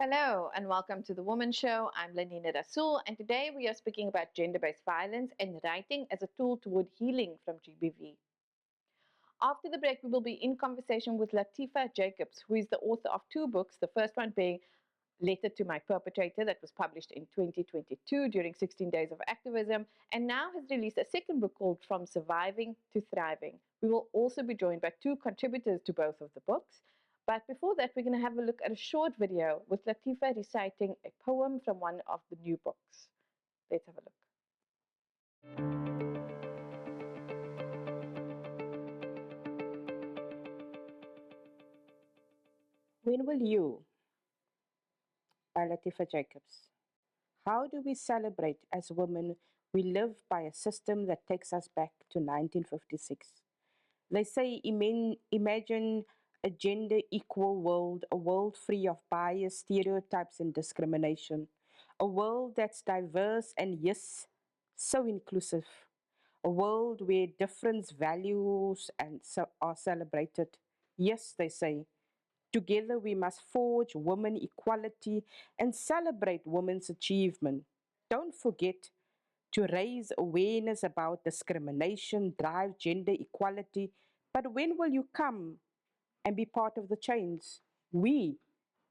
Hello and welcome to The Womxn Show. I'm Lanina Rasool, and today we are speaking about gender-based violence and writing as a tool toward healing from GBV. After the break, we will be in conversation with Latifah Jacobs, who is the author of two books, the first one being Letter to My Perpetrator, that was published in 2022 during 16 Days of Activism, and now has released a second book called From Surviving to Thriving. We will also be joined by two contributors to both of the books. But before that, we're going to have a look at a short video with Latifah reciting a poem from one of the new books. Let's have a look. When Will You? By Latifah Jacobs. How do we celebrate as women? We live by a system that takes us back to 1956. They say imagine a gender equal world, a world free of bias, stereotypes and discrimination, a world that's diverse and yes, so inclusive, a world where difference values and are celebrated. Yes, they say. Together we must forge women equality and celebrate women's achievement. Don't forget to raise awareness about discrimination, drive gender equality. But when will you come and be part of the change? We,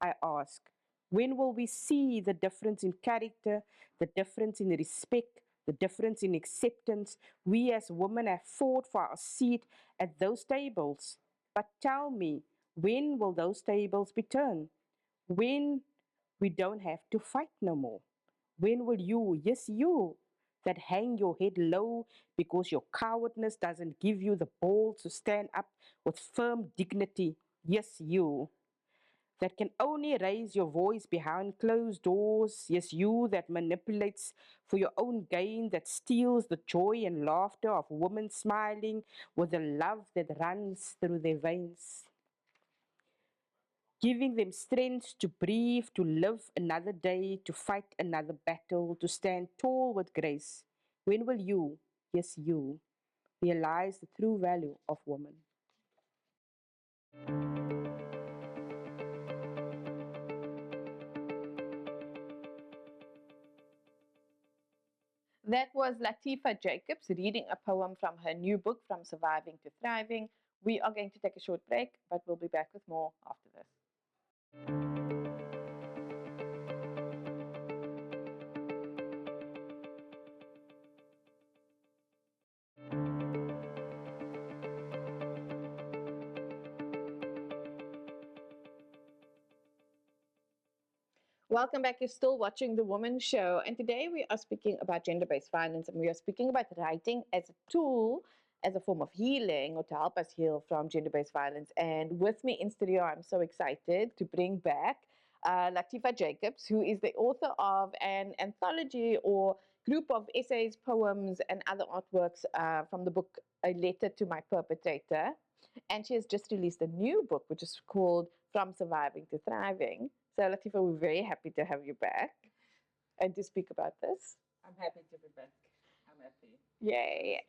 I ask, when will we see the difference in character, the difference in respect, the difference in acceptance? We as women have fought for our seat at those tables. But tell me, when will those tables be turned? When we don't have to fight no more? When will you, yes, you, that hang your head low because your cowardness doesn't give you the balls to stand up with firm dignity, yes, you, that can only raise your voice behind closed doors, yes, you that manipulates for your own gain, that steals the joy and laughter of women smiling with the love that runs through their veins, giving them strength to breathe, to live another day, to fight another battle, to stand tall with grace. When will you, yes, you, realize the true value of woman? That was Latifah Jacobs reading a poem from her new book, From Surviving to Thriving. We are going to take a short break, but we'll be back with more after this. Welcome back. You're still watching The Womxn Show. And today we are speaking about gender-based violence, and we are speaking about writing as a tool, as a form of healing or to help us heal from gender-based violence. And with me in studio, I'm so excited to bring back Latifah Jacobs, who is the author of an anthology or group of essays, poems, and other artworks from the book A Letter to My Perpetrator. And she has just released a new book, which is called From Surviving to Thriving. So, Latifah, we're very happy to have you back and to speak about this. I'm happy to be back. I'm happy. Yay. Honestly.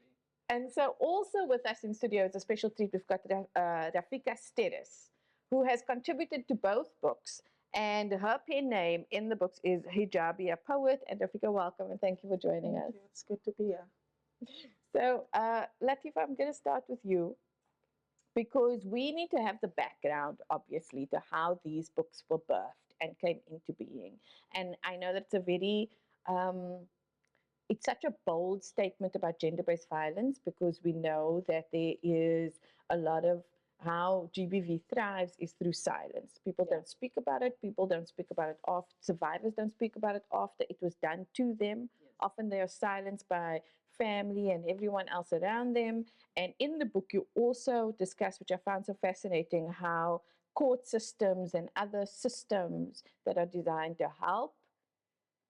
And so also with us in studio is a special treat. We've got Rafeeqah, who has contributed to both books. And her pen name in the books is Hijabi, a poet. And Rafeeqah, welcome and thank you for joining us. Thank you. It's good to be here. So, Latifah, I'm going to start with you, because we need to have the background, obviously, to how these books were birthed and came into being. And I know that it's a very, it's such a bold statement about gender-based violence, because we know that there is a lot of how GBV thrives is through silence. People don't speak about it. People don't speak about it after. Survivors don't speak about it after it was done to them. Yes. Often they are silenced by family and everyone else around them. And in the book, you also discuss, which I found so fascinating, how court systems and other systems that are designed to help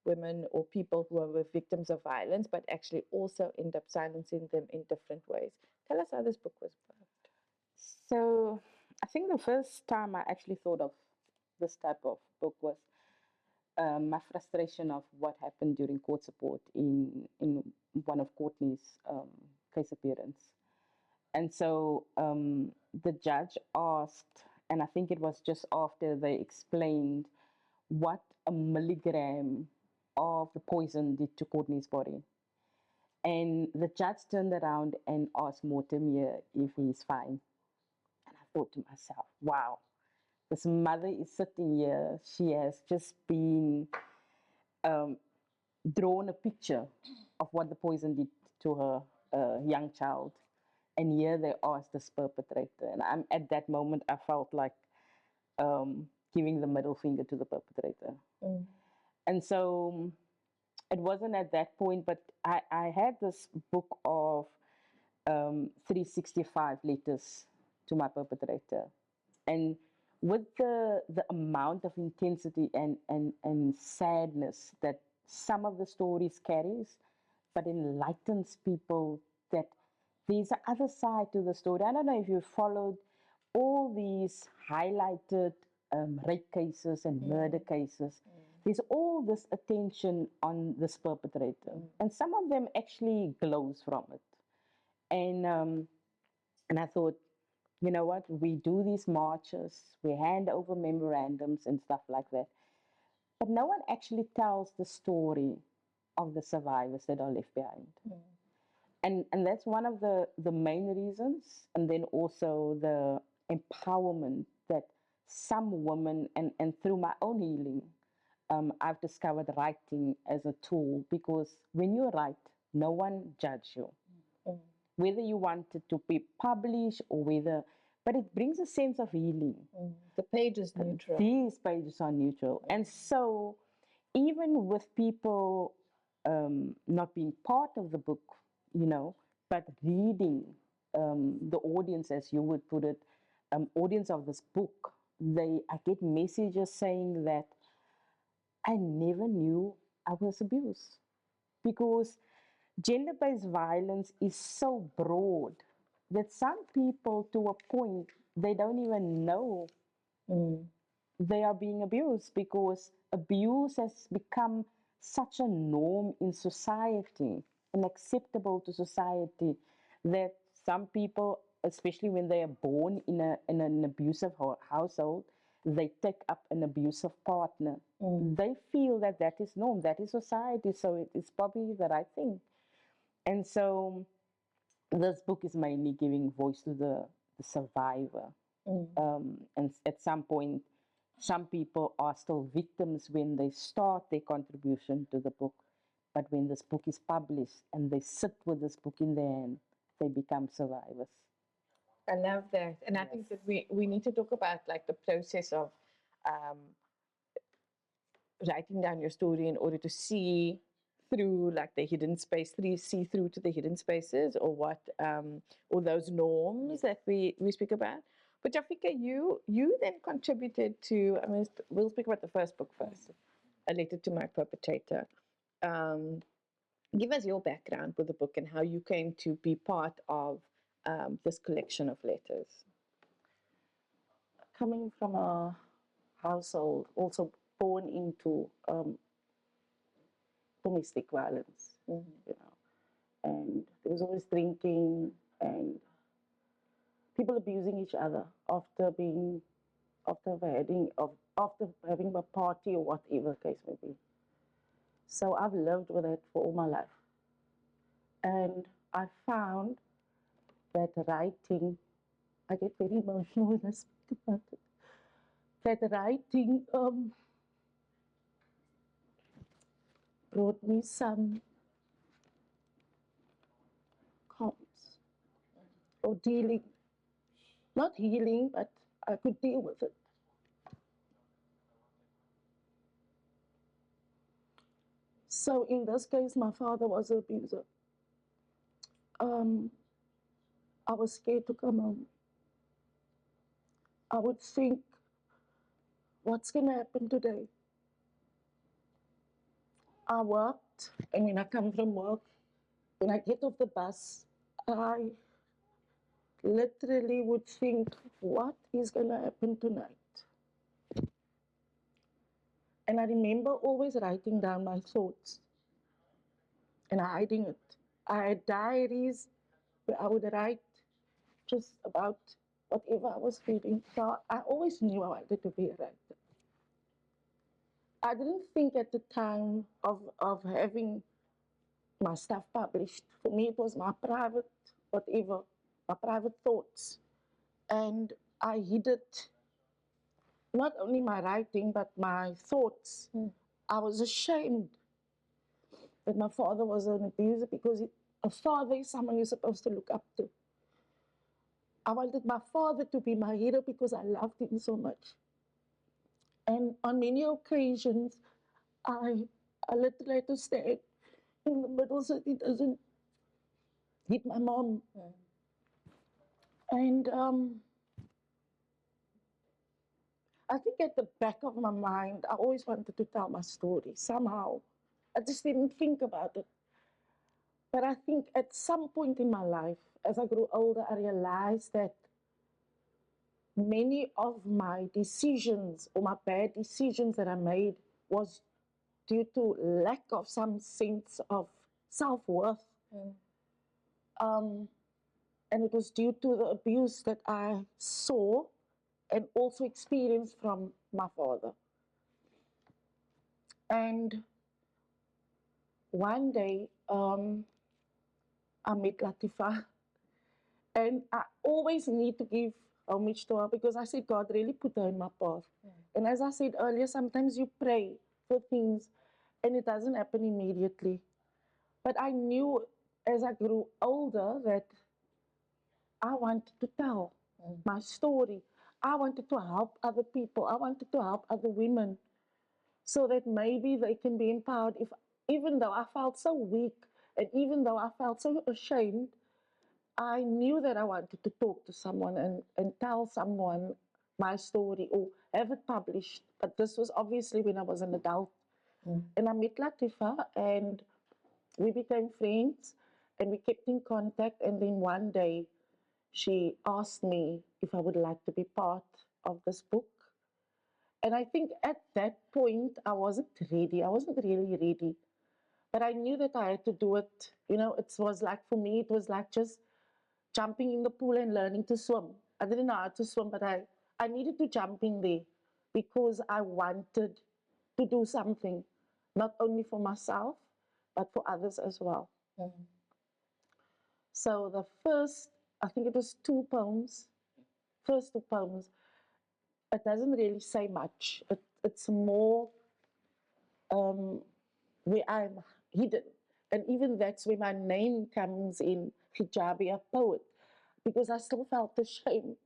women or people who are victims of violence, but actually also end up silencing them in different ways. Tell us how this book was birthed. So I think the first time I actually thought of this type of book was my frustration of what happened during court support in one of Courtney's case appearance. And so the judge asked, and I think it was just after they explained what a milligram of the poison did to Courtney's body. And the judge turned around and asked Mortimer if he's fine. And I thought to myself, wow, this mother is sitting here. She has just been drawn a picture of what the poison did to her young child. And here they asked this perpetrator. And at that moment, I felt like giving the middle finger to the perpetrator. And so it wasn't at that point, but I had this book of 365 letters to my perpetrator. And with the amount of intensity and sadness that some of the stories carries, but enlightens people that there's the other side to the story. I don't know if you followed all these highlighted rape cases and murder cases. There's all this attention on this perpetrator, and some of them actually glows from it. And I thought, you know what? We do these marches, we hand over memorandums and stuff like that, but no one actually tells the story of the survivors that are left behind. And that's one of the main reasons, and then also the empowerment that some women, and through my own healing, I've discovered writing as a tool, because when you write, no one judges you. Whether you want it to be published or whether, but it brings a sense of healing. The page is neutral. These pages are neutral. And so even with people not being part of the book, but reading, the audience, as you would put it, audience of this book, I get messages saying that I never knew I was abused, because gender-based violence is so broad that some people, to a point, they don't even know they are being abused, because abuse has become such a norm in society and acceptable to society, that some people, especially when they are born in an abusive household, they take up an abusive partner. They feel that that is norm, that is society, so it is probably the right thing. And so this book is mainly giving voice to the survivor. And at some point, some people are still victims when they start their contribution to the book. But when this book is published and they sit with this book in their hand, they become survivors. I love that. And I think that we need to talk about like the process of writing down your story in order to see through like the hidden space, see through to the hidden spaces, or what, or those norms that we speak about. But Rafeeqah, you then contributed to, I mean, we'll speak about the first book first, A Letter to My Perpetrator. Give us your background with the book and how you came to be part of this collection of letters. Coming from a household also born into domestic violence, and there was always drinking and people abusing each other after having a party or whatever the case may be. So I've lived with it for all my life, and I found that writing, I get very emotional when I speak about it, that writing brought me some calms or dealing, not healing, but I could deal with it. So in this case, my father was an abuser. I was scared to come home. I would think, what's going to happen today? I worked, and when I come from work, when I get off the bus, I literally would think, what is going to happen tonight? And I remember always writing down my thoughts and hiding it. I had diaries where I would write just about whatever I was feeling. So I always knew I wanted to be a writer. I didn't think at the time of having my stuff published. For me, it was my private, whatever, my private thoughts. And I hid it, not only my writing, but my thoughts. I was ashamed that my father was an abuser because a father is someone you're supposed to look up to. I wanted my father to be my hero because I loved him so much. And on many occasions, I literally had to stand in the middle so he doesn't hit my mom. And I think at the back of my mind, I always wanted to tell my story somehow. I just didn't think about it. But I think at some point in my life, as I grew older, I realized that many of my decisions or my bad decisions that I made was due to lack of some sense of self-worth. And it was due to the abuse that I saw and also experienced from my father. And one day, I met Latifah, and I always need to give homage to her because I said God really put her in my path. And as I said earlier, sometimes you pray for things and it doesn't happen immediately. But I knew as I grew older that I wanted to tell my story. I wanted to help other people. I wanted to help other women so that maybe they can be empowered. Even though I felt so weak and even though I felt so ashamed, I knew that I wanted to talk to someone and tell someone my story or have it published. But this was obviously when I was an adult. And I met Latifah and we became friends and we kept in contact. And then one day she asked me if I would like to be part of this book. And I think at that point I wasn't ready. I wasn't really ready. But I knew that I had to do it. You know, it was like, for me, it was like just jumping in the pool and learning to swim. I didn't know how to swim, but I needed to jump in there because I wanted to do something, not only for myself, but for others as well. So the first, I think it was first two poems, it doesn't really say much. It's more where I'm hidden. And even that's where my name comes in, Hijabi, a poet, because I still felt the shame.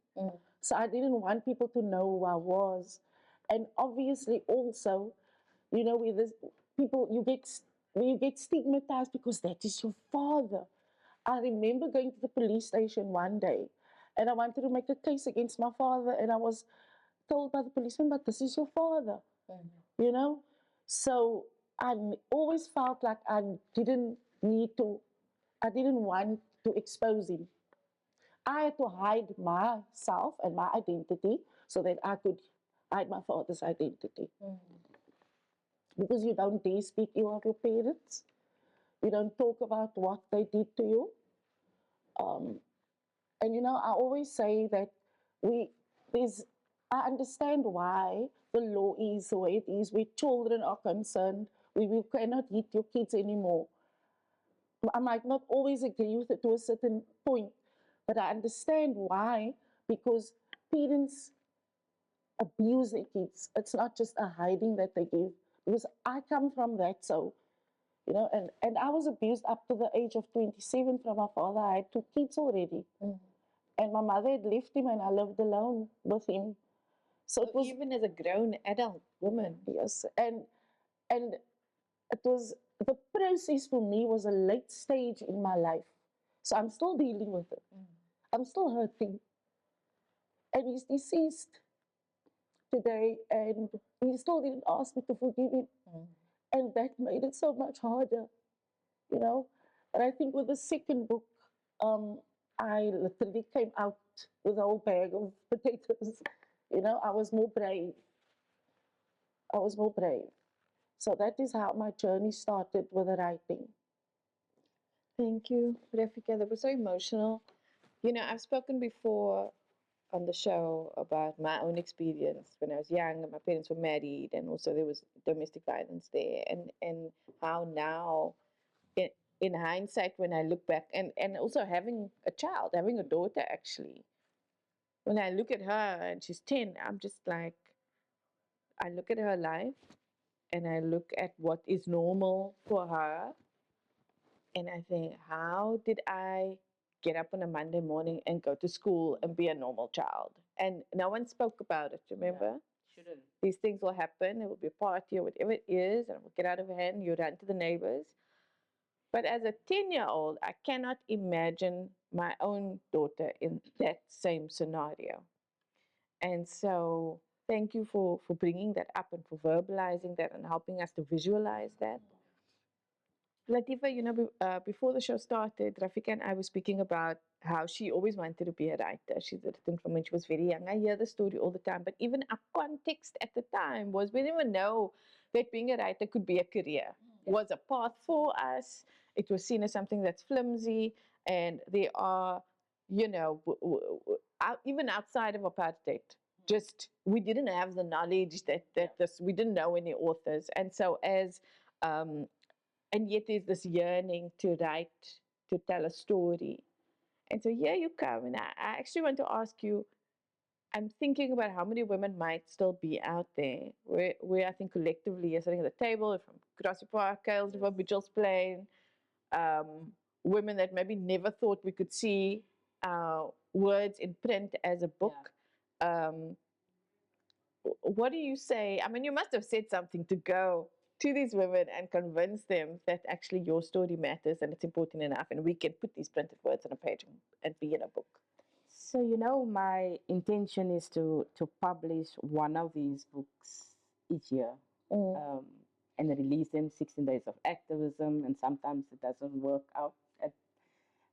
So I didn't want people to know who I was. And obviously also, you know, with this, people, you get stigmatized because that is your father. I remember going to the police station one day and I wanted to make a case against my father and I was told by the policeman, but this is your father, you know? So I always felt like I didn't want to expose him. I had to hide myself and my identity so that I could hide my father's identity. Because you don't dare speak ill of your parents. You don't talk about what they did to you. And you know, I always say that I understand why the law is the way it is, where children are concerned, we cannot hit your kids anymore. I might not always agree with it to a certain point, but I understand why, because parents abuse their kids. It's not just a hiding that they give, because I come from that, so, you know, and I was abused up to the age of 27 from my father. I had 2 kids already. And my mother had left him and I lived alone with him. So it was, even as a grown adult woman. yes, and it was, the process for me was a late stage in my life. So I'm still dealing with it. I'm still hurting. And he's deceased today and he still didn't ask me to forgive him. And that made it so much harder, you know. But I think with the second book, I literally came out with a whole bag of potatoes. You know, I was more brave. I was more brave. So that is how my journey started with the writing. Thank you, Rafeeqah. That was so emotional. You know, I've spoken before on the show about my own experience when I was young and my parents were married, and also there was domestic violence there, and how now, in hindsight, when I look back, and also having a child, having a daughter actually, when I look at her and she's 10, I'm just like, I look at her life and I look at what is normal for her, and I think, how did I get up on a Monday morning and go to school and be a normal child? And no one spoke about it, remember? Shouldn't. These things will happen, there will be a party or whatever it is, and it will get out of hand, you run to the neighbors. But as a 10-year-old, I cannot imagine my own daughter in that same scenario. And so thank you for bringing that up and for verbalizing that and helping us to visualize that. Latifah, before the show started, Rafeeqah and I were speaking about how she always wanted to be a writer. She's written from when she was very young. I hear the story all the time, but even our context at the time was we didn't even know that being a writer could be a career, was a path for us. It was seen as something that's flimsy, and there are, even outside of apartheid, just we didn't have the knowledge we didn't know any authors, and so and yet there's this yearning to write, to tell a story. And so here you come, and I actually want to ask you, I'm thinking about how many women might still be out there, where I think collectively are sitting at the table, from Grassy Park, Kales River, Mitchell's Plain, women that maybe never thought we could see words in print as a book. What do you say? I mean, you must have said something to go to these women and convince them that actually your story matters and it's important enough, and we can put these printed words on a page and be in a book. So, my intention is to publish one of these books each year, and release them 16 days of activism, and sometimes it doesn't work out.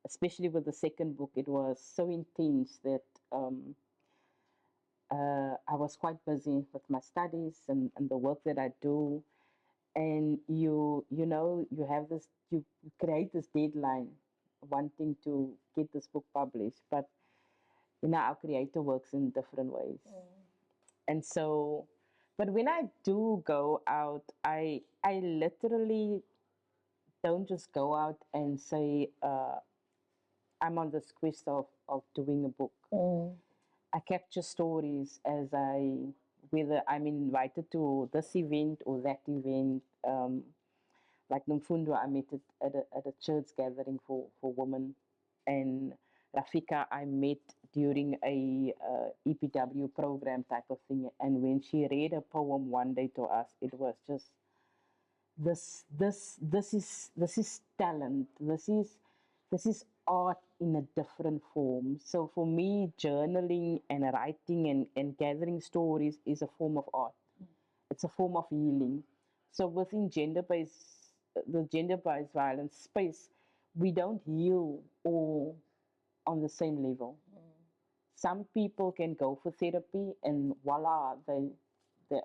Especially with the second book, it was so intense that I was quite busy with my studies and the work that I do. And you have this, you create this deadline wanting to get this book published, but our creator works in different ways. And so, but when I do go out, I literally don't just go out and say, I'm on this quest of doing a book. I capture stories as whether I'm invited to this event or that event. Like Nomfundo, I met at a church gathering for women. And Rafeeqah, I met during a EPW program type of thing. And when she read a poem one day to us, it was just, this is talent. This is art in a different form. So for me, journaling and writing and gathering stories is a form of art. It's a form of healing. So within the gender-based violence space, we don't heal all on the same level. Some people can go for therapy and voila, they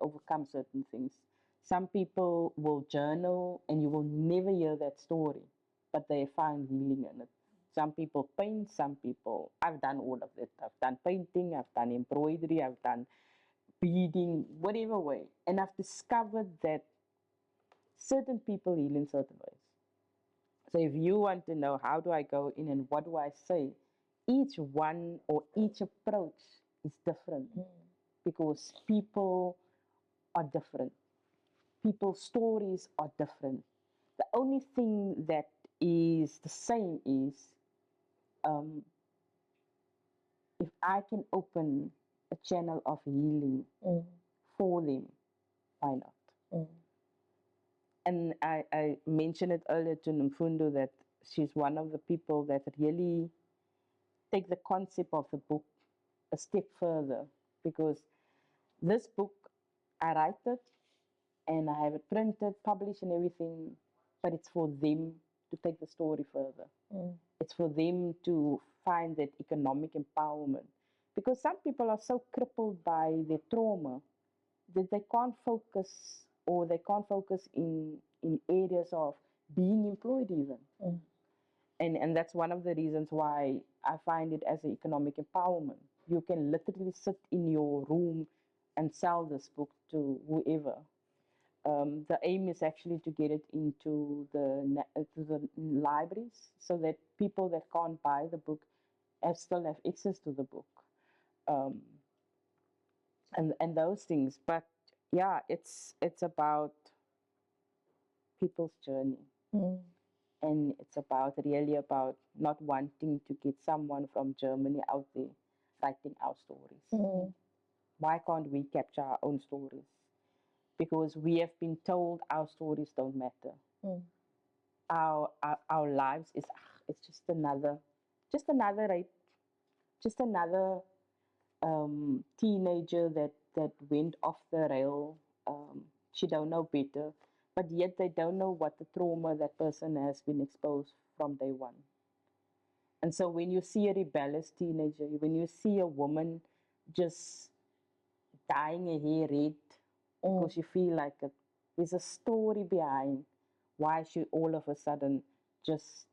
overcome certain things. Some people will journal and you will never hear that story, but they find healing in it. Some people paint, I've done all of it. I've done painting, I've done embroidery, I've done beading, whatever way. And I've discovered that certain people heal in certain ways. So if you want to know how do I go in and what do I say, each one or each approach is different because people are different. People's stories are different. The only thing that is the same is if I can open a channel of healing for them, why not? And I mentioned it earlier to Nomfundo that she's one of the people that really take the concept of the book a step further, because this book, I write it and I have it printed, published and everything, but it's for them to take the story further. It's for them to find that economic empowerment, because some people are so crippled by their trauma that they can't focus, or they can't focus in areas of being employed even. And that's one of the reasons why I find it as an economic empowerment. You can literally sit in your room and sell this book to whoever. The aim is actually to get it into to the libraries so that people that can't buy the book still have access to the book, um, and those things. But yeah, it's about people's journey, and it's about really about not wanting to get someone from Germany out there writing our stories. Why can't we capture our own stories? Because we have been told our stories don't matter. Our lives is it's just another rape, just another teenager that went off the rail. She don't know better, but yet they don't know what the trauma that person has been exposed from day one. And so when you see a rebellious teenager, when you see a woman just dyeing her hair red because you feel like there's a story behind why she all of a sudden just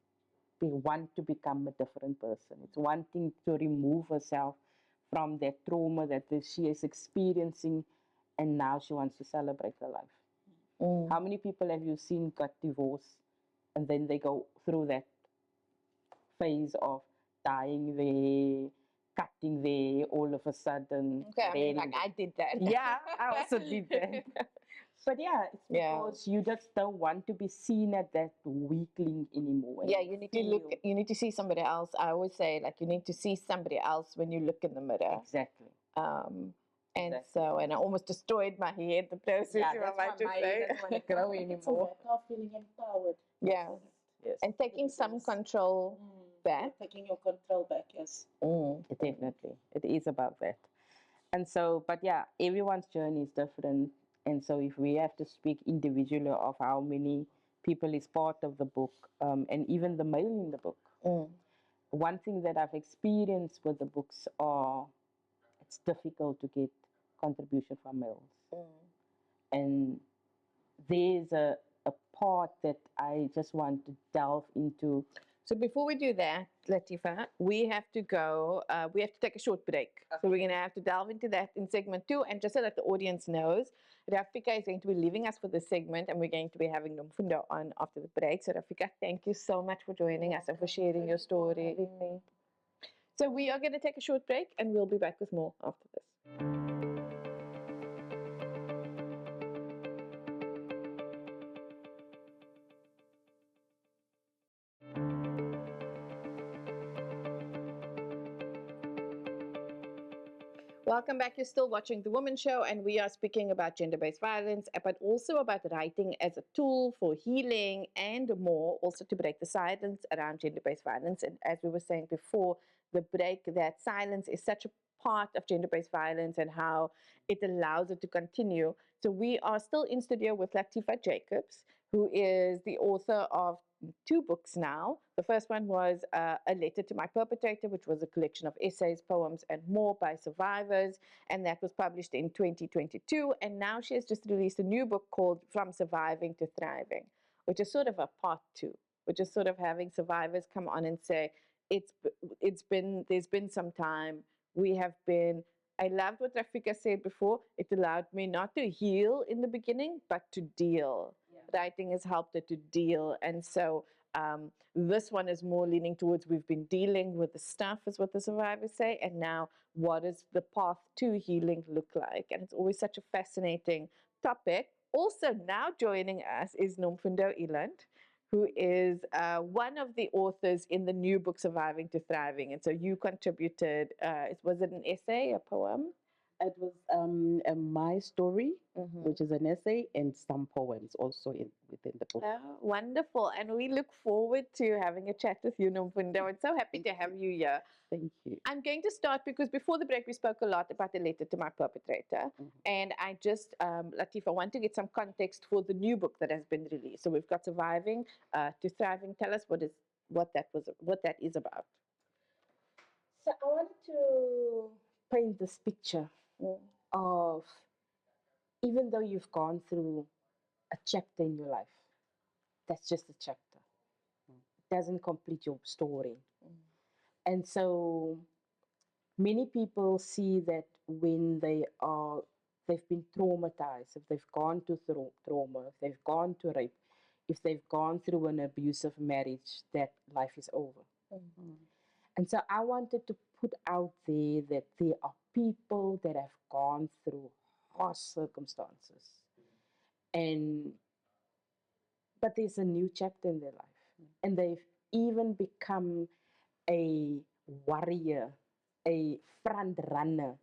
want to become a different person. It's wanting to remove herself from that trauma that she is experiencing, and now she wants to celebrate her life. How many people have you seen got divorced and then they go through that phase of dyeing their hair, cutting their hair all of a sudden? Okay, I mean, like I did that. Yeah, I also did that. But yeah, it's because you just don't want to be seen as that weakling anymore. Yeah, you need to look. You need to see somebody else. I always say, like, you need to see somebody else when you look in the mirror. Exactly. And so, and I almost destroyed my hair in the process. Yeah, I might just say. doesn't want to grow anymore. It's a matter of feeling empowered. Yeah. Yes. And taking some control back. Taking your control back, yes. Definitely, it is about that. And so, but yeah, everyone's journey is different. And so, if we have to speak individually of how many people is part of the book, and even the male in the book, one thing that I've experienced with the books are it's difficult to get contribution from males. And there's a part that I just want to delve into. So before we do that, Latifah, we have to go, we have to take a short break. Okay. So we're going to have to delve into that in segment 2. And just so that the audience knows, Rafeeqah is going to be leaving us for this segment and we're going to be having Nomfundo on after the break. So Rafeeqah, thank you so much for joining us and for sharing your story. So we are going to take a short break and we'll be back with more after this. Welcome back. You're still watching The Womxn Show, and we are speaking about gender-based violence, but also about writing as a tool for healing and more, also to break the silence around gender-based violence. And as we were saying before the break, that silence is such a part of gender-based violence and how it allows it to continue. So we are still in studio with Latifah Jacobs, who is the author of 2 books now. The first one was A Letter to My Perpetrator, which was a collection of essays, poems, and more by survivors, and that was published in 2022. And now she has just released a new book called From Surviving to Thriving, which is sort of a part 2, which is sort of having survivors come on and say, there's been some time, we have been. I loved what Rafeeqah said before. It allowed me not to heal in the beginning, but to deal. Writing has helped her to deal. And so this one is more leaning towards we've been dealing with the stuff, is what the survivors say. And now, what does the path to healing look like? And it's always such a fascinating topic. Also, now joining us is Nomfundo Eland, who is one of the authors in the new book, Surviving to Thriving. And so you contributed, was it an essay, a poem? It was my story, which is an essay, and some poems also within the book. Oh, wonderful. And we look forward to having a chat with you, Nomfundo. I'm so happy to have you here. Thank you. I'm going to start because before the break, we spoke a lot about the letter to my perpetrator. And I just, Latifah, want to get some context for the new book that has been released. So we've got Surviving to Thriving. Tell us what that is about. So I wanted to paint this picture of, even though you've gone through a chapter in your life, that's just a chapter. It doesn't complete your story. And so many people see that when they've been traumatized, if they've gone to trauma, if they've gone to rape, if they've gone through an abusive marriage, that life is over. And so I wanted to put out there that there are people that have gone through harsh circumstances, but there's a new chapter in their life, and they've even become a warrior, a front runner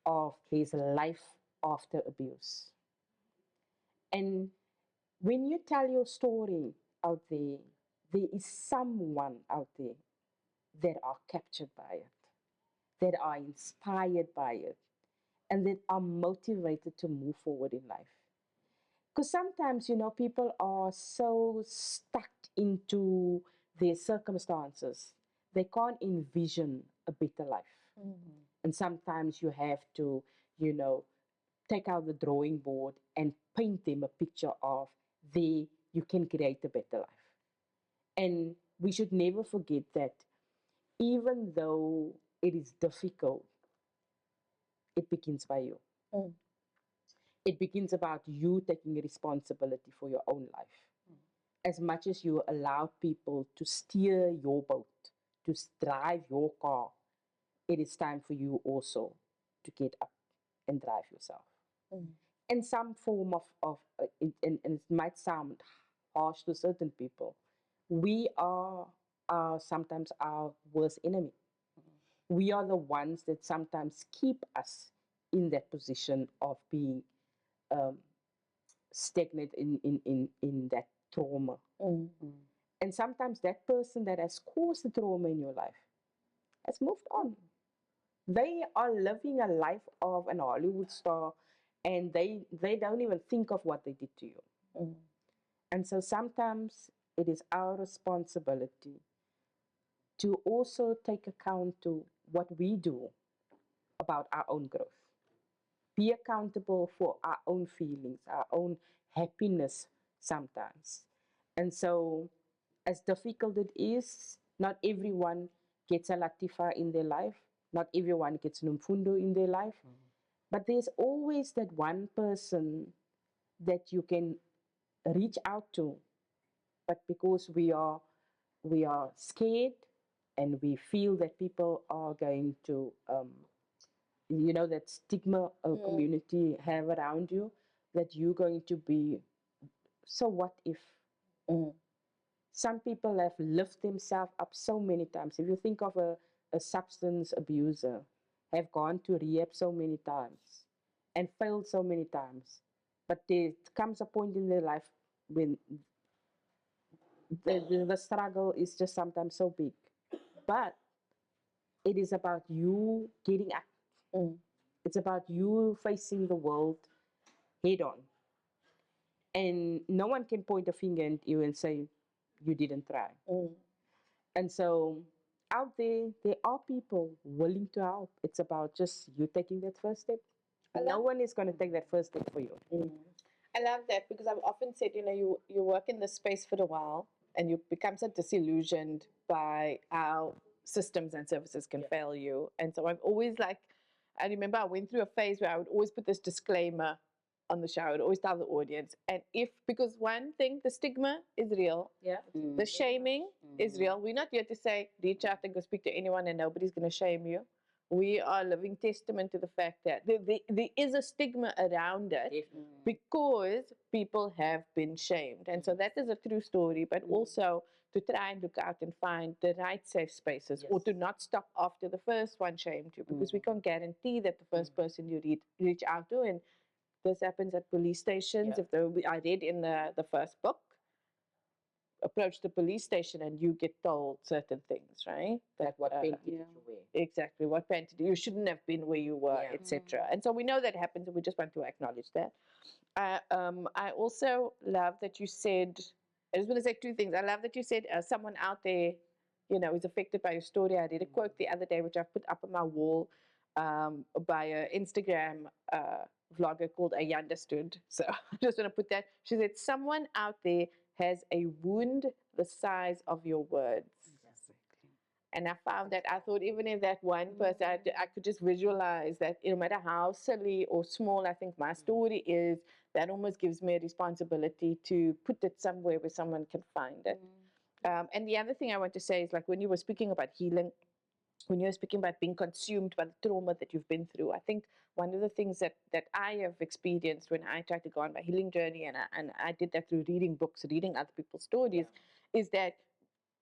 of his life after abuse. And when you tell your story out there, there is someone out there that are captured by it, that are inspired by it, and that are motivated to move forward in life. Because sometimes, people are so stuck into their circumstances, they can't envision a better life. And sometimes you have to, take out the drawing board and paint them a picture of there you can create a better life. And we should never forget that even though it is difficult, it begins by you. It begins about you taking responsibility for your own life. As much as you allow people to steer your boat, to drive your car, it is time for you also to get up and drive yourself. In some form and it might sound harsh to certain people, we are sometimes our worst enemy. We are the ones that sometimes keep us in that position of being stagnant in that trauma. And sometimes that person that has caused the trauma in your life has moved on. They are living a life of an Hollywood star, and they don't even think of what they did to you. And so sometimes it is our responsibility to also take account to what we do about our own growth. Be accountable for our own feelings, our own happiness sometimes. And so, as difficult it is, not everyone gets a Latifah in their life, not everyone gets Nomfundo in their life, but there's always that one person that you can reach out to. But because we are scared and we feel that people are going to that stigma a community have around you, that you're going to be, so what if? Some people have lifted themselves up so many times. If you think of a substance abuser, have gone to rehab so many times and failed so many times, but there comes a point in their life when the struggle is just sometimes so big. But it is about you getting up. It's about you facing the world head on. And no one can point a finger at you and say, you didn't try. And so out there are people willing to help. It's about just you taking that first step. No one is going to take that first step for you. I love that, because I've often said, you work in this space for a while and you become so disillusioned by how systems and services can fail you. And so I've always I remember I went through a phase where I would always put this disclaimer on the show. I would always tell the audience. And because one thing, the stigma is real. The shaming is real. We're not here to say, reach out and go speak to anyone and nobody's going to shame you. We are living testament to the fact that there is a stigma around it because people have been shamed. And so that is a true story, but also to try and look out and find the right safe spaces, or to not stop after the first one shamed you, because we can't guarantee that the first person you reach out to, and this happens at police stations. I read in the first book, approach the police station and you get told certain things, right? That what pant did you wear? Exactly, what pant did you shouldn't have been where you were, etc. And so we know that happens, and we just want to acknowledge that. I also love that you said, I just want to say two things. I love that you said someone out there, is affected by your story. I read a quote the other day, which I've put up on my wall, by an Instagram vlogger called I Understood. So I just want to put that. She said, someone out there has a wound the size of your words. And I found that I thought even if that one person, I could just visualize that no matter how silly or small I think my story is, that almost gives me a responsibility to put it somewhere where someone can find it. And the other thing I want to say is, like, when you were speaking about healing, when you're speaking about being consumed by the trauma that you've been through, I think one of the things that I have experienced when I tried to go on my healing journey, and I did that through reading books, reading other people's stories, is that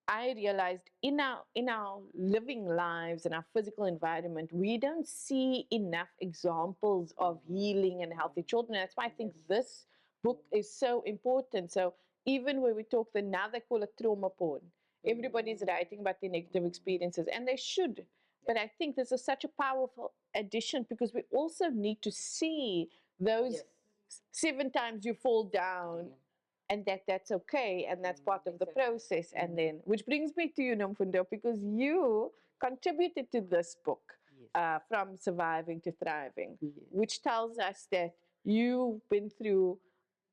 I realized in our living lives and our physical environment, we don't see enough examples of healing and healthy children. That's why I think this book is so important. So even when we talk, now they call it trauma porn. Everybody's writing about their negative experiences, and they should. But I think this is such a powerful addition, because we also need to see those 7 times you fall down, and that's okay, and that's part of the process. And then, which brings me to you, Nomfundo, because you contributed to this book, From Surviving to Thriving, which tells us that you've been through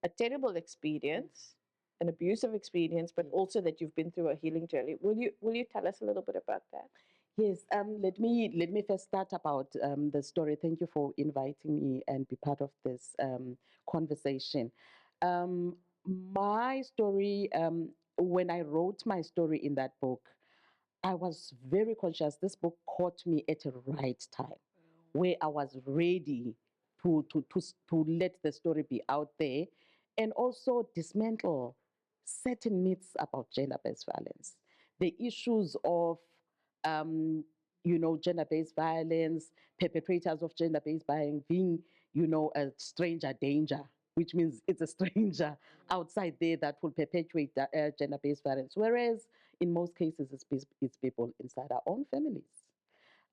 a terrible experience, an abusive experience, but also that you've been through a healing journey. Will you tell us a little bit about that? Yes, let me first start about the story. Thank you for inviting me and be part of this conversation. Um, my story, when I wrote my story in that book, I was very conscious. This book caught me at a right time, where I was ready to let the story be out there, and also dismantle certain myths about gender-based violence, the issues of gender-based violence, perpetrators of gender-based violence being, a stranger danger, which means it's a stranger outside there that will perpetuate gender-based violence. Whereas in most cases, it's people inside our own families.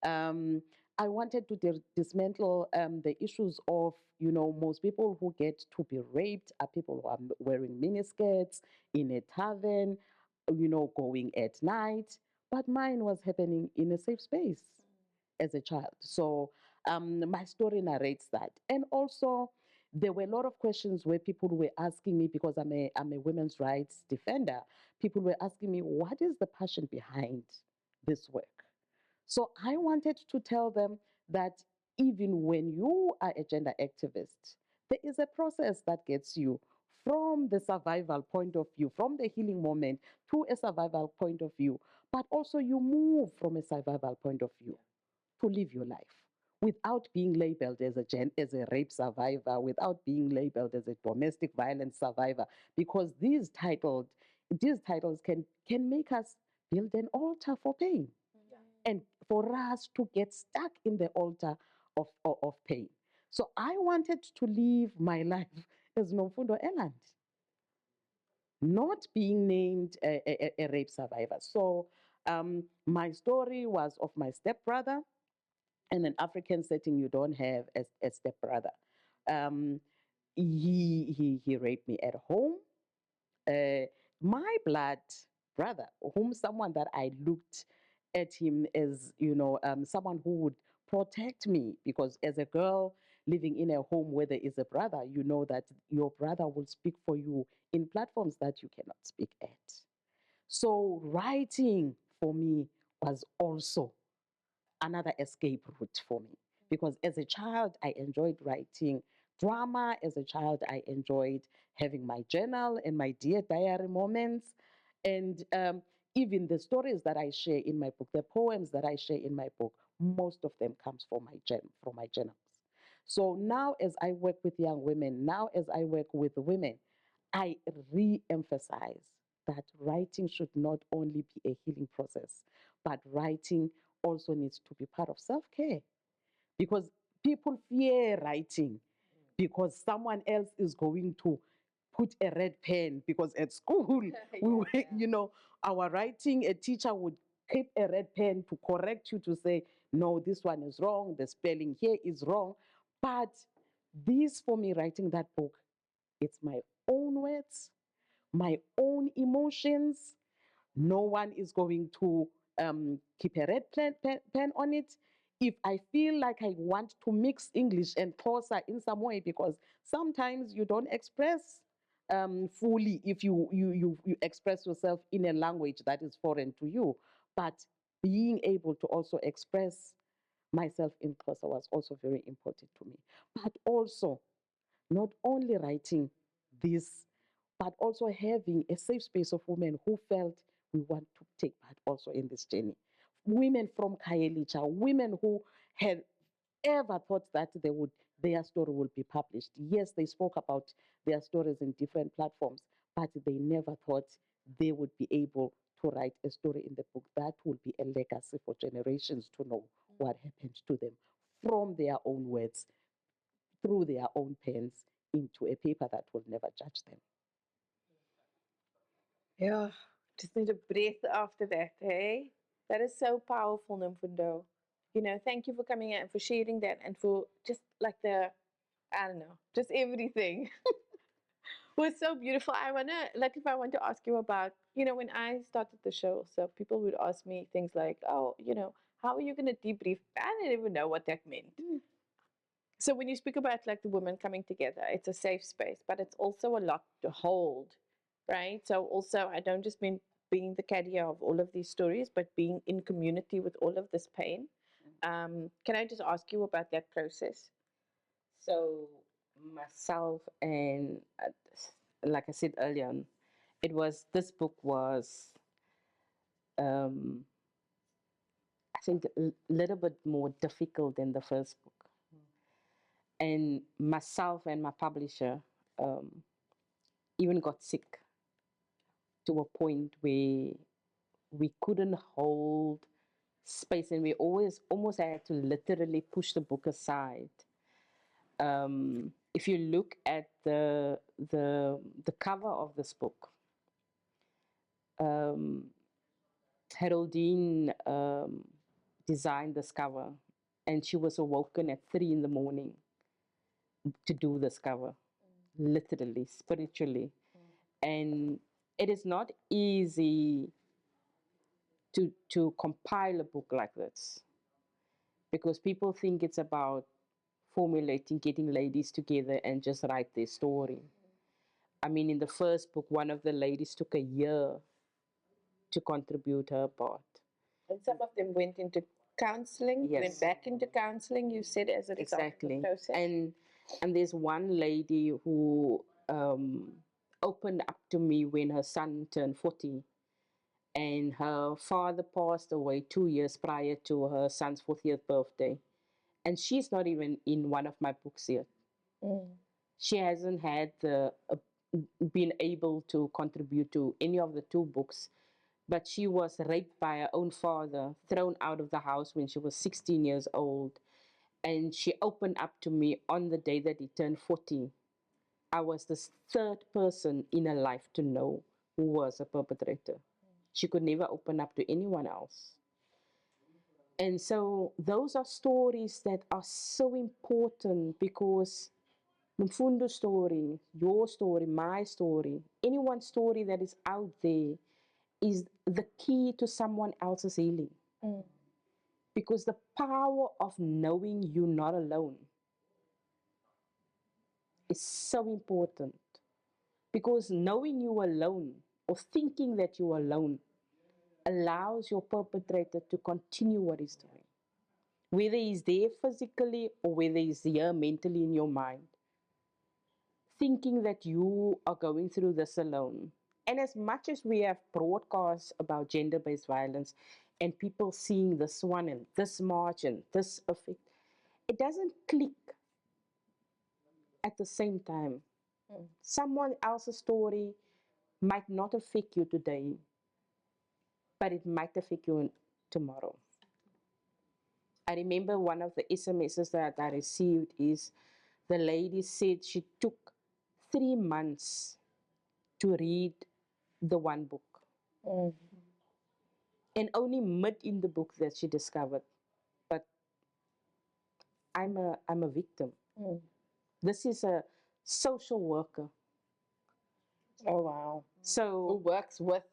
Um, I wanted to dismantle the issues of, most people who get to be raped are people who are wearing miniskirts in a tavern, going at night. But mine was happening in a safe space as a child. So my story narrates that. And also, there were a lot of questions where people were asking me, because I'm a women's rights defender, people were asking me, what is the passion behind this work? So I wanted to tell them that even when you are a gender activist, there is a process that gets you from the survival point of view, from the healing moment to a survival point of view, but also you move from a survival point of view to live your life without being labeled as a rape survivor, without being labeled as a domestic violence survivor, because these titles can make us build an altar for pain, and for us to get stuck in the altar of pain. So I wanted to live my life as Nomfundo Eland, not being named a rape survivor. So my story was of my stepbrother. In an African setting, you don't have a stepbrother. Um, he raped me at home. My blood brother, someone that I looked at him as, someone who would protect me, because as a girl living in a home where there is a brother, you know that your brother will speak for you in platforms that you cannot speak at. So writing for me was also another escape route for me. Because as a child, I enjoyed writing drama. As a child, I enjoyed having my journal and my dear diary moments. And even the stories that I share in my book, the poems that I share in my book, most of them comes from my journals. So now as I work with young women, now as I work with women, I re-emphasize that writing should not only be a healing process, but writing also needs to be part of self-care, because people fear writing because someone else is going to put a red pen, because at school our writing, a teacher would keep a red pen to correct you, to say, no, this one is wrong, the spelling here is wrong. But this, for me, writing that book, it's my own words, my own emotions. No one is going to keep a red pen on it. If I feel like I want to mix English and Xhosa in some way, because sometimes you don't express fully if you express yourself in a language that is foreign to you. But being able to also express myself in Xhosa was also very important to me. But also, not only writing this, but also having a safe space of women who felt we want to take part also in this journey. Women from Khayelitsha, women who had ever thought that their story would be published. Yes, they spoke about their stories in different platforms, but they never thought they would be able to write a story in the book that would be a legacy for generations to know what happened to them from their own words, through their own pens, into a paper that will never judge them. Yeah, just need a breath after that, hey? That is so powerful, Nomfundo. You know, thank you for coming out and for sharing that and for just like I don't know, just everything. Was so beautiful. I want to ask you about, when I started the show, so people would ask me things like, oh, how are you going to debrief? I didn't even know what that meant. So when you speak about like the women coming together, it's a safe space, but it's also a lot to hold, right? So also, I don't just mean being the carrier of all of these stories, but being in community with all of this pain. Can I just ask you about that process? So myself and like I said earlier, this book was um, I think a little bit more difficult than the first book. And myself and my publisher um, even got sick to a point where we couldn't hold space, and we always almost had to literally push the book aside. If you look at the cover of this book, um, Haroldine designed this cover, and she was awoken at 3 in the morning to do this cover, literally, spiritually. And it is not easy to compile a book like this, because people think it's about formulating, getting ladies together and just write their story. I mean, in the first book, one of the ladies took a year to contribute her part. And some of them went into counseling, went Yes. back into counseling, you said, as a result of Exactly. the process. And there's one lady who opened up to me when her son turned 40, and her father passed away 2 years prior to her son's 40th birthday. And she's not even in one of my books yet. Mm. She hasn't had been able to contribute to any of the two books, but she was raped by her own father, thrown out of the house when she was 16 years old. And she opened up to me on the day that he turned 40. I was the third person in her life to know who was a perpetrator. She could never open up to anyone else. And so those are stories that are so important, because Nomfundo's story, your story, my story, anyone's story that is out there is the key to someone else's healing. Mm. Because the power of knowing you're not alone is so important. Because knowing you're alone, or thinking that you're alone, allows your perpetrator to continue what he's doing. Whether he's there physically or whether he's here mentally in your mind. Thinking that you are going through this alone. And as much as we have broadcasts about gender-based violence and people seeing this one and this march and this effect, it doesn't click at the same time. Someone else's story might not affect you today, but it might affect you tomorrow. I remember one of the SMSs that I received is the lady said she took 3 months to read the one book. Mm. And only mid in the book that she discovered, but I'm a victim. Mm. This is a social worker. Oh, wow. Who So works with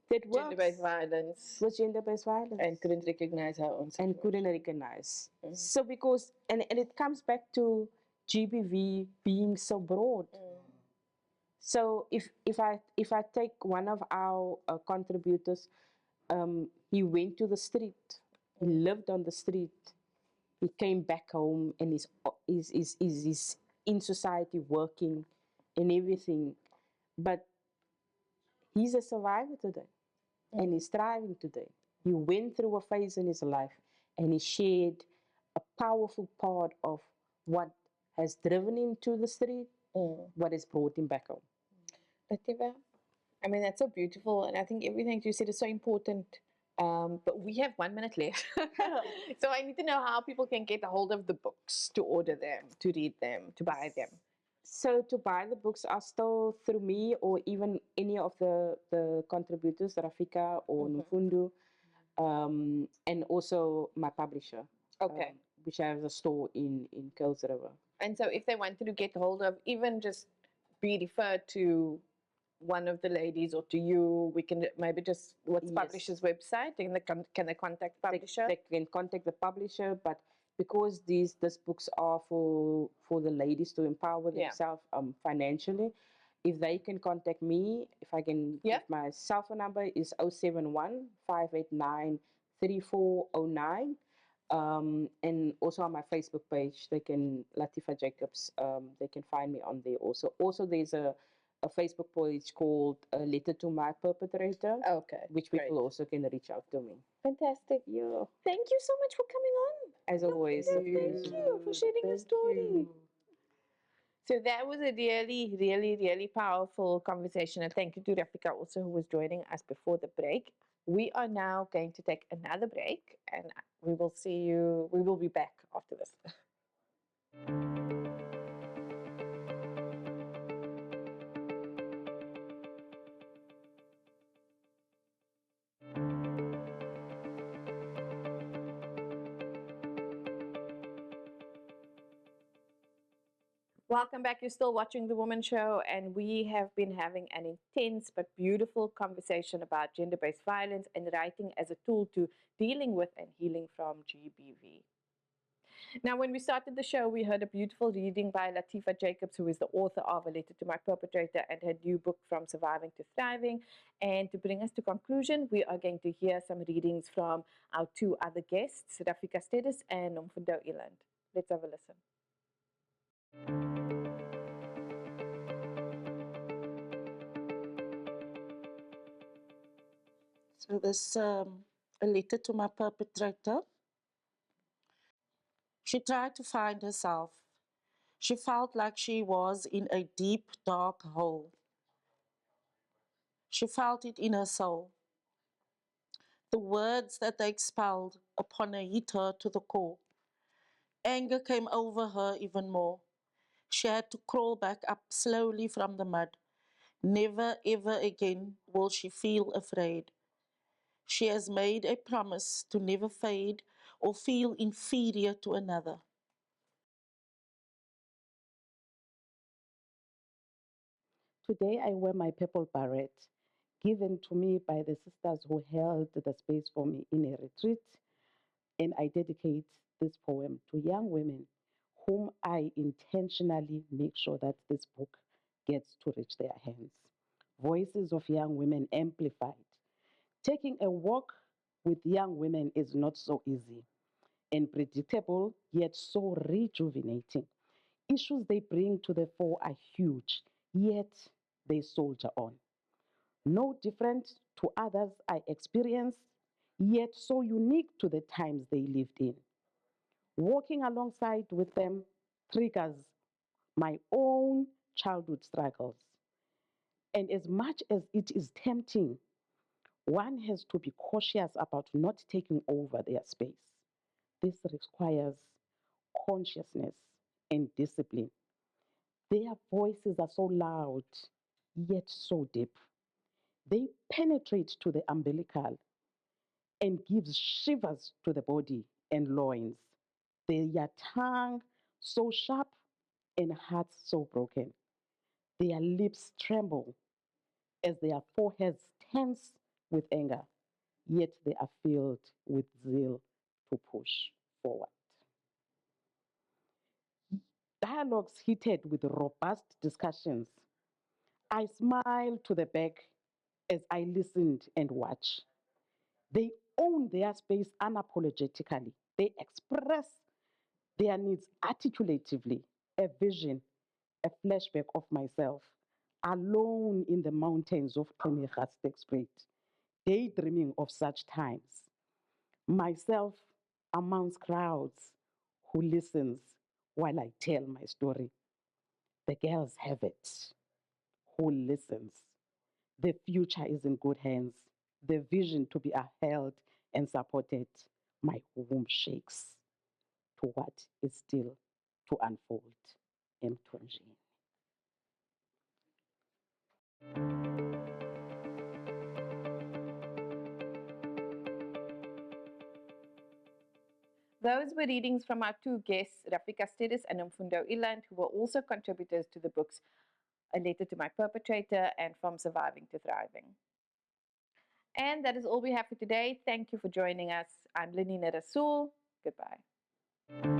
that works gender-based violence with gender-based violence and couldn't recognize her own situation. and couldn't recognize. Mm. So because, and it comes back to GBV being so broad. So if I take one of our contributors, He went to the street. He lived on the street. He came back home and is in society working and everything. But he's a survivor today and he's thriving today. He went through a phase in his life and he shared a powerful part of what has driven him to the street, what has brought him back home. Latifah, I mean, that's so beautiful. And I think everything you said is so important. But we have 1 minute left. So I need to know how people can get a hold of the books, to order them, to read them, to buy them. So to buy the books are still through me or even any of the contributors, Rafeeqah or Nomfundo, and also my publisher, Okay. which has a store in Kuils River. And so if they wanted to get hold of, even just be referred to one of the ladies or to you, we can maybe just, what's the Yes. publisher's website? Can they contact publisher? They can contact the publisher, but because these books are for the ladies to empower Yeah. themselves financially, if they can contact me, if I can Yeah. give my cell phone number is 071 589 3409. And also on my Facebook page, they can, Latifah Jacobs, they can find me on there also. Also, there's a Facebook page called Letter to My Perpetrator, Okay. which great. people also can reach out to me. Fantastic. Yeah. Thank you so much for coming on. As always. Thank you for sharing your story. So that was a really, really, really powerful conversation. And thank you to Rafeeqah also, who was joining us before the break. We are now going to take another break and we will see you. We will be back after this. Welcome back. You're still watching The Womxn Show, and we have been having an intense but beautiful conversation about gender-based violence and writing as a tool to dealing with and healing from GBV. Now, when we started the show, we heard a beautiful reading by Latifah Jacobs, who is the author of A Letter to My Perpetrator and her new book, From Surviving to Thriving. And to bring us to conclusion, we are going to hear some readings from our two other guests, Rafeeqah Stedis and Nomfundo Eland. Let's have a listen. So this A Letter to My Perpetrator. She tried to find herself. She felt like she was in a deep, dark hole. She felt it in her soul. The words that they expelled upon her hit her to the core. Anger came over her even more. She had to crawl back up slowly from the mud. Never ever again will she feel afraid. She has made a promise to never fade or feel inferior to another. Today I wear my purple beret, given to me by the sisters who held the space for me in a retreat, and I dedicate this poem to young women whom I intentionally make sure that this book gets to reach their hands. Voices of young women amplified. Taking a walk with young women is not so easy and predictable, yet so rejuvenating. Issues they bring to the fore are huge, yet they soldier on. No different to others I experienced, yet so unique to the times they lived in. Walking alongside with them triggers my own childhood struggles. And as much as it is tempting, one has to be cautious about not taking over their space. This requires consciousness and discipline. Their voices are so loud, yet so deep. They penetrate to the umbilical and gives shivers to the body and loins. Their tongue so sharp and hearts so broken. Their lips tremble as their foreheads tense with anger, yet they are filled with zeal to push forward. Dialogues heated with robust discussions. I smiled to the back as I listened and watched. They own their space unapologetically. They express their needs articulatively, a vision, a flashback of myself, alone in the mountains of Street, daydreaming of such times. Myself amongst crowds who listens while I tell my story. The girls have it, who listens. The future is in good hands. The vision to be upheld and supported. My womb shakes to what is still to unfold. Emthonjeni. Those were readings from our two guests, Rafeeqah and Nomfundo Eland, who were also contributors to the books A Letter to My Perpetrator and From Surviving to Thriving. And that is all we have for today. Thank you for joining us. I'm Lenina Rasool. Goodbye.